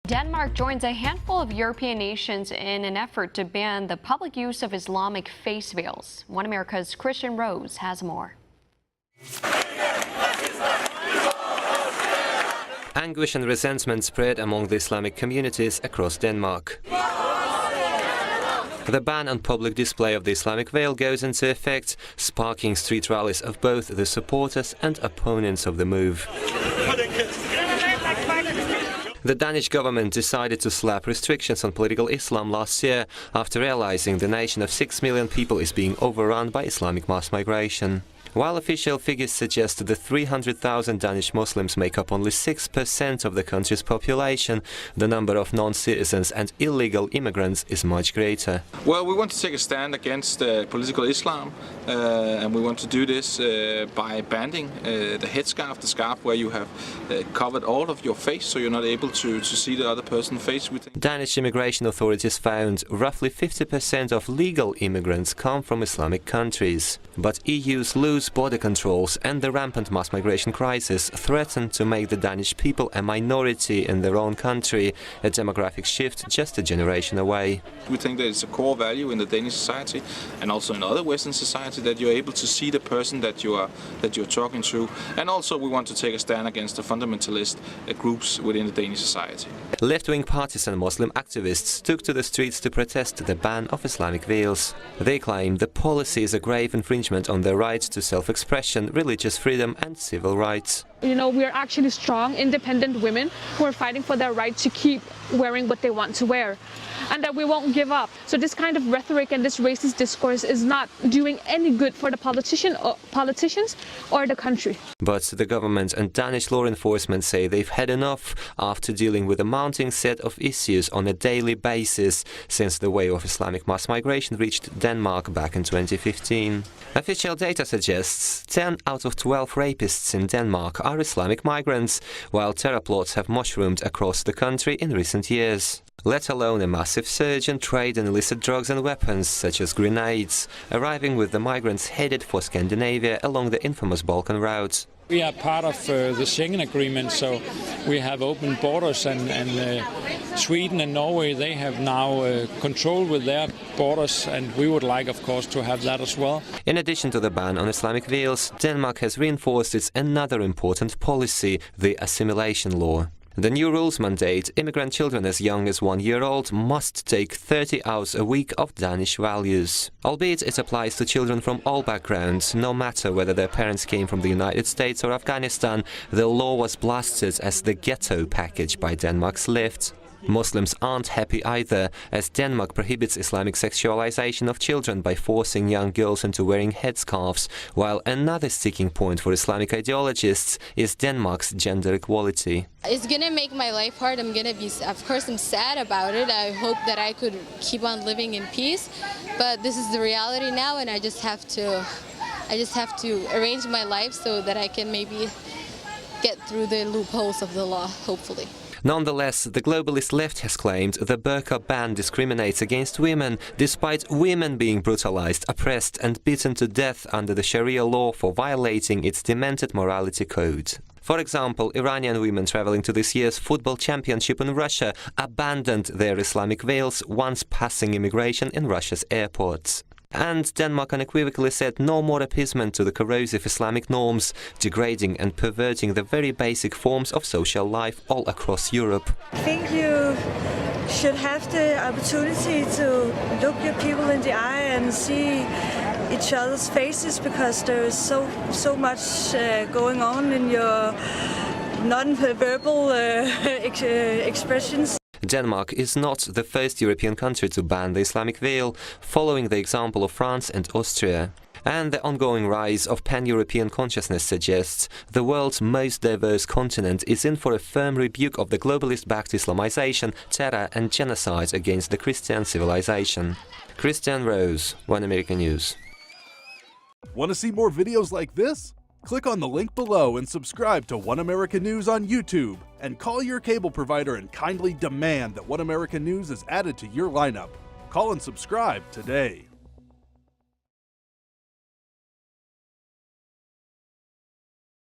Denmark joins a handful of European nations in an effort to ban the public use of Islamic face veils. One America's Christian Rose has more. Anguish and resentment spread among the Islamic communities across Denmark. The ban on public display of the Islamic veil goes into effect, sparking street rallies of both the supporters and opponents of the move. The Danish government decided to slap restrictions on political Islam last year after realizing the nation of 6 million people is being overrun by Islamic mass migration. While official figures suggest that 300,000 Danish Muslims make up only 6% of the country's population, the number of non-citizens and illegal immigrants is much greater. Well, we want to take a stand against political Islam, and we want to do this by banning the headscarf, the scarf where you have covered all of your face, so you're not able to see the other person's face. Danish immigration authorities found roughly 50% of legal immigrants come from Islamic countries. But EU's loose border controls and the rampant mass migration crisis threaten to make the Danish people a minority in their own country, a demographic shift just a generation away. We think that it's a core value in the Danish society and also in other Western society that you're able to see the person that you're talking to, and also we want to take a stand against the fundamentalist groups within the Danish society. Left-wing parties and Muslim activists took to the streets to protest the ban of Islamic veils. They claim the policy is a grave infringement on their rights to self-expression, religious freedom and civil rights. You know, we are actually strong, independent women who are fighting for their right to keep wearing what they want to wear, and that we won't give up. So this kind of rhetoric and this racist discourse is not doing any good for the politicians or the country. But the government and Danish law enforcement say they've had enough after dealing with a mounting set of issues on a daily basis since the wave of Islamic mass migration reached Denmark back in 2015. Official data suggests 10 out of 12 rapists in Denmark are Islamic migrants, while terror plots have mushroomed across the country in recent years. Let alone a massive surge in trade in illicit drugs and weapons, such as grenades, arriving with the migrants headed for Scandinavia along the infamous Balkan route. We are part of the Schengen agreement, so we have open borders, and Sweden and Norway, they have now control with their borders, and we would like, of course, to have that as well. In addition to the ban on Islamic veils, Denmark has reinforced its another important policy, the assimilation law. The new rules mandate immigrant children as young as 1 year old must take 30 hours a week of Danish values. Albeit it applies to children from all backgrounds, no matter whether their parents came from the United States or Afghanistan, the law was blasted as the ghetto package by Denmark's left. Muslims aren't happy either, as Denmark prohibits Islamic sexualization of children by forcing young girls into wearing headscarves, while another sticking point for Islamic ideologists is Denmark's gender equality. It's gonna make my life hard. I'm gonna be, of course, I'm sad about it. I hope that I could keep on living in peace, but this is the reality now, and I just have to arrange my life so that I can maybe get through the loopholes of the law, hopefully. Nonetheless, the globalist left has claimed the Burqa ban discriminates against women, despite women being brutalized, oppressed and beaten to death under the Sharia law for violating its demented morality code. For example, Iranian women traveling to this year's football championship in Russia abandoned their Islamic veils once passing immigration in Russia's airports. And Denmark unequivocally said no more appeasement to the corrosive Islamic norms, degrading and perverting the very basic forms of social life all across Europe. I think you should have the opportunity to look your people in the eye and see each other's faces, because there is so much going on in your non-verbal expressions. Denmark is not the first European country to ban the Islamic veil, following the example of France and Austria. And the ongoing rise of pan-European consciousness suggests the world's most diverse continent is in for a firm rebuke of the globalist-backed Islamization, terror and genocide against the Christian civilization. Christian Rose, One American News. Want to see more videos like this? Click on the link below and subscribe to One American News on YouTube, and call your cable provider and kindly demand that One American News is added to your lineup. Call and subscribe today.